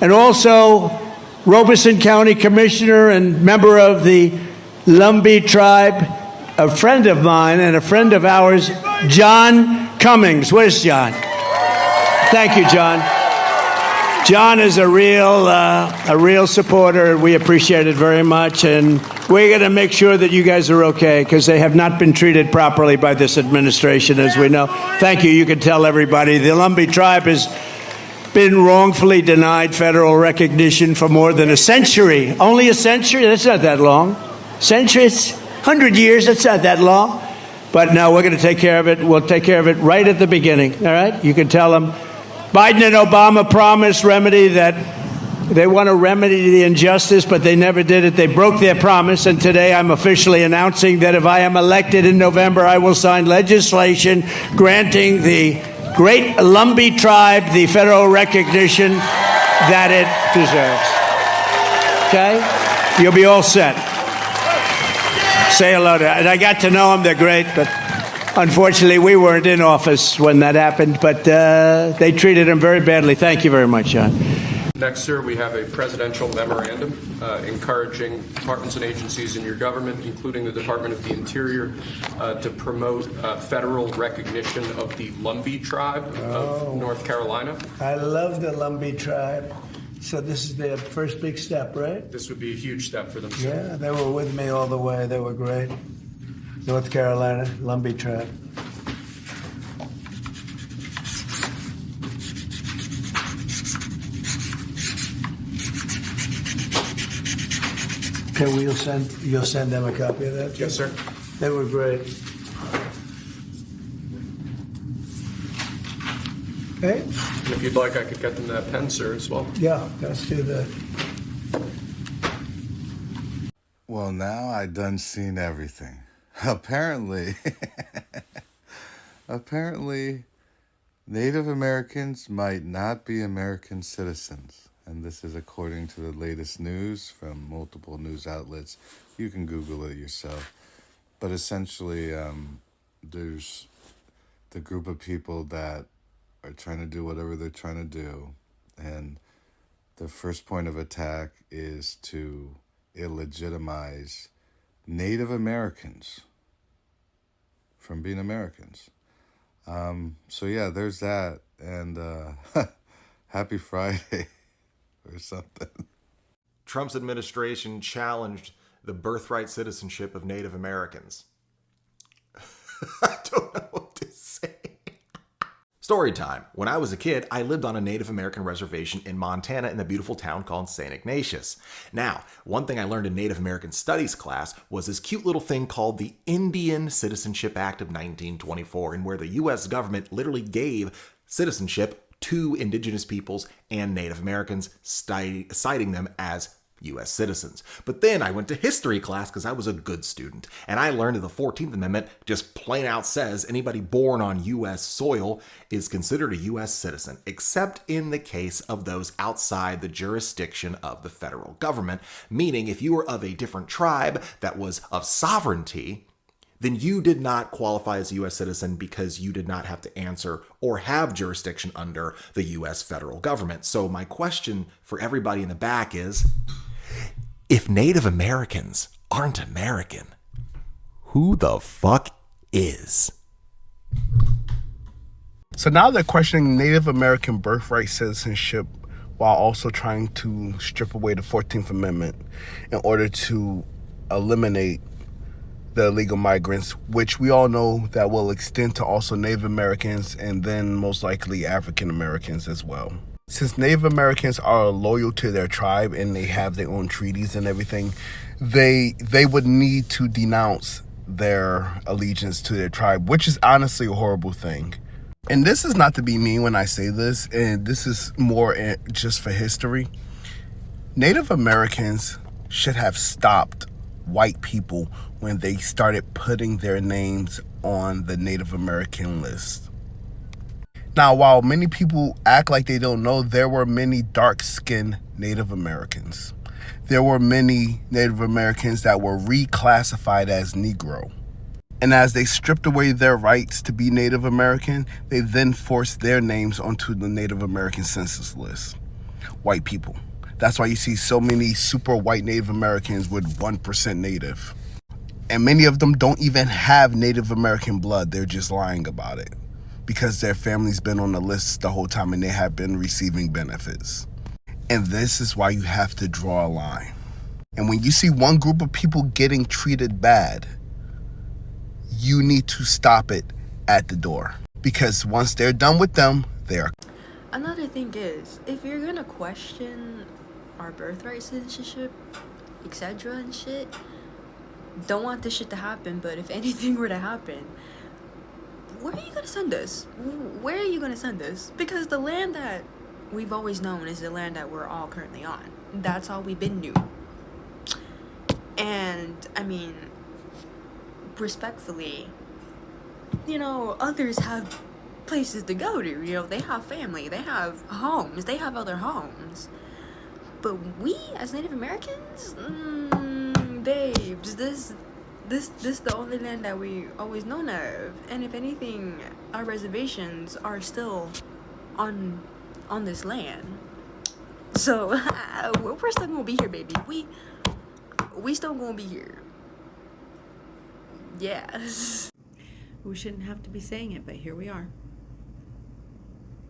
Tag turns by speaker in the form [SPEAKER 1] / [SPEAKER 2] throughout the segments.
[SPEAKER 1] and also Robeson County Commissioner and member of the Lumbee tribe, a friend of mine and a friend of ours, John Cummings. Where's John? Thank you, John. John is a real supporter. We appreciate it very much, and we're going to make sure that you guys are okay, because they have not been treated properly by this administration, as we know. Thank you. You can tell everybody the Lumbee tribe has been wrongfully denied federal recognition for more than a century. Only a century? That's not that long. Centuries? 100 years? That's not that long. But no, we're going to take care of it. We'll take care of it right at the beginning. All right? You can tell them. Biden and Obama promised remedy that they want to remedy the injustice, but they never did it. They broke their promise, and today I'm officially announcing that if I am elected in November, I will sign legislation granting the great Lumbee tribe the federal recognition that it deserves. Okay? You'll be all set. Say hello to, and I got to know them. They're great, but unfortunately, we weren't in office when that happened, but they treated him very badly. Thank you very much, John.
[SPEAKER 2] Next, sir, we have a presidential memorandum encouraging departments and agencies in your government, including the Department of the Interior, to promote federal recognition of the Lumbee tribe of North Carolina.
[SPEAKER 1] I love the Lumbee tribe. So this is their first big step, right?
[SPEAKER 2] This would be a huge step for them, sir.
[SPEAKER 1] Yeah, they were with me all the way. They were great. North Carolina, Lumbee tribe. Okay, you'll send them a copy of that?
[SPEAKER 2] Yes, sir.
[SPEAKER 1] They were great. Okay?
[SPEAKER 2] And if you'd like, I could get them that pen, sir, as well.
[SPEAKER 1] Yeah, let's do that.
[SPEAKER 3] Well, now I done seen everything. Apparently, Native Americans might not be American citizens. And this is according to the latest news from multiple news outlets. You can Google it yourself. But essentially, there's the group of people that are trying to do whatever they're trying to do. And the first point of attack is to illegitimize Native Americans from being Americans. So yeah, there's that. And happy Friday or something.
[SPEAKER 4] Trump's administration challenged the birthright citizenship of Native Americans. I don't know what to say. Story time. When I was a kid, I lived on a Native American reservation in Montana in the beautiful town called St. Ignatius. Now, one thing I learned in Native American Studies class was this cute little thing called the Indian Citizenship Act of 1924, in where the U.S. government literally gave citizenship to indigenous peoples and Native Americans, citing them as U.S. citizens. But then I went to history class because I was a good student, and I learned that the 14th Amendment just plain out says anybody born on U.S. soil is considered a U.S. citizen, except in the case of those outside the jurisdiction of the federal government, meaning if you were of a different tribe that was of sovereignty, then you did not qualify as a U.S. citizen because you did not have to answer or have jurisdiction under the U.S. federal government. So my question for everybody in the back is, if Native Americans aren't American, who the fuck is?
[SPEAKER 5] So now they're questioning Native American birthright citizenship while also trying to strip away the 14th Amendment in order to eliminate the illegal migrants, which we all know that will extend to also Native Americans and then most likely African Americans as well. Since Native Americans are loyal to their tribe and they have their own treaties and everything, they would need to denounce their allegiance to their tribe, which is honestly a horrible thing. And this is not to be mean when I say this, and this is more just for history. Native Americans should have stopped white people when they started putting their names on the Native American list. Now, while many people act like they don't know, there were many dark-skinned Native Americans. There were many Native Americans that were reclassified as Negro. And as they stripped away their rights to be Native American, they then forced their names onto the Native American census list. white people. That's why you see so many super white Native Americans with 1% Native. And many of them don't even have Native American blood. They're just lying about it because their family's been on the list the whole time and they have been receiving benefits. And this is why you have to draw a line. And when you see one group of people getting treated bad, you need to stop it at the door. Because once they're done with them, they are.
[SPEAKER 6] Another thing is, if you're gonna question our birthright citizenship, etc. and shit, don't want this shit to happen, but if anything were to happen, where are you gonna send us? Where are you gonna send us? Because the land that we've always known is the land that we're all currently on. That's all we've been knew. And, I mean, respectfully, you know, others have places to go to, you know, they have family, they have homes, they have other homes. But we, as Native Americans, babes, this the only land that we always known of. And if anything, our reservations are still on this land. So we're still gonna be here, baby. We still gonna be here. Yes.
[SPEAKER 7] We shouldn't have to be saying it, but here we are.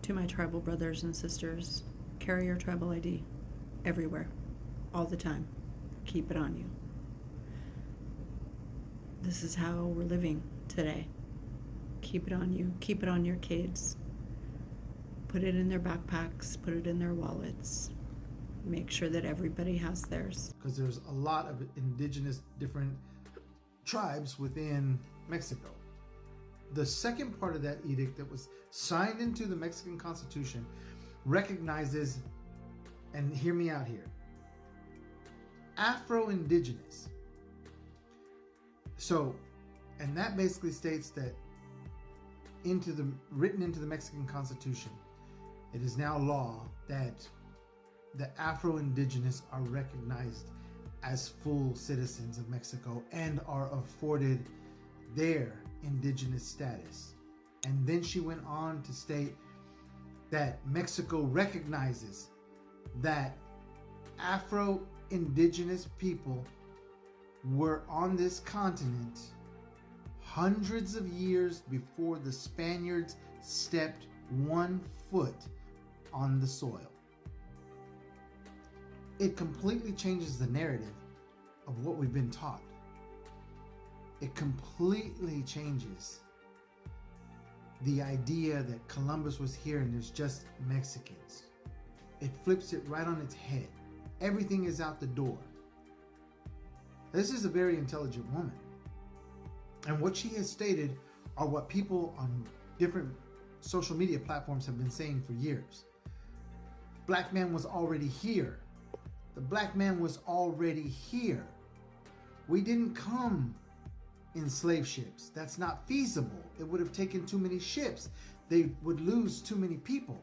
[SPEAKER 7] To my tribal brothers and sisters, carry your tribal ID everywhere, all the time. Keep it on you. This is how we're living today. Keep it on you. Keep it on your kids. Put it in their backpacks. Put it in their wallets. Make sure that everybody has theirs.
[SPEAKER 8] Because there's a lot of indigenous different tribes within Mexico. The second part of that edict that was signed into the Mexican Constitution recognizes, and hear me out here, Afro-Indigenous. So, and that basically states that written into the Mexican Constitution, it is now law that the Afro-Indigenous are recognized as full citizens of Mexico and are afforded their indigenous status. And then she went on to state that Mexico recognizes that Afro-Indigenous people were on this continent hundreds of years before the Spaniards stepped 1 foot on the soil. It completely changes the narrative of what we've been taught. It completely changes the idea that Columbus was here and there's just Mexicans. It flips it right on its head. Everything is out the door. This is a very intelligent woman. And what she has stated are what people on different social media platforms have been saying for years. Black man was already here. The black man was already here. We didn't come in slave ships. That's not feasible. It would have taken too many ships. They would lose too many people.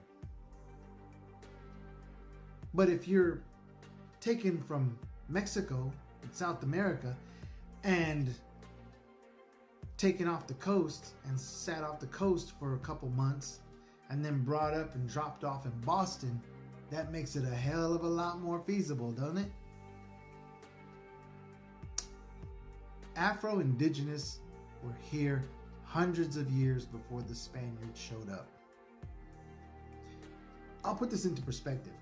[SPEAKER 8] But if you're taken from Mexico and South America and taken off the coast and sat off the coast for a couple months and then brought up and dropped off in Boston, that makes it a hell of a lot more feasible, doesn't it? Afro-Indigenous were here hundreds of years before the Spaniards showed up. I'll put this into perspective.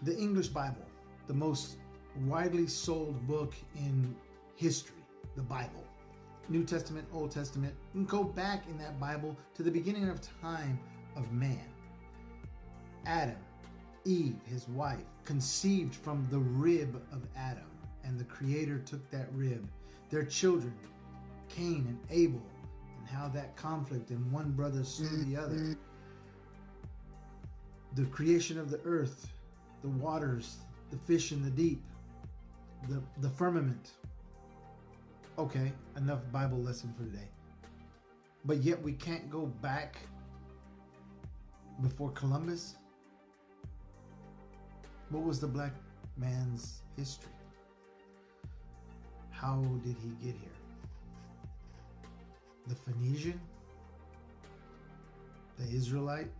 [SPEAKER 8] The English Bible, the most widely sold book in history, the Bible. New Testament, Old Testament, you can go back in that Bible to the beginning of time of man. Adam, Eve, his wife, conceived from the rib of Adam, and the Creator took that rib. Their children, Cain and Abel, and how that conflict and one brother slew the other. The creation of the earth, the waters, the fish in the deep, the firmament. Okay, enough Bible lesson for today. But yet we can't go back before Columbus. What was the black man's history? How did he get here? The Phoenician? The Israelite?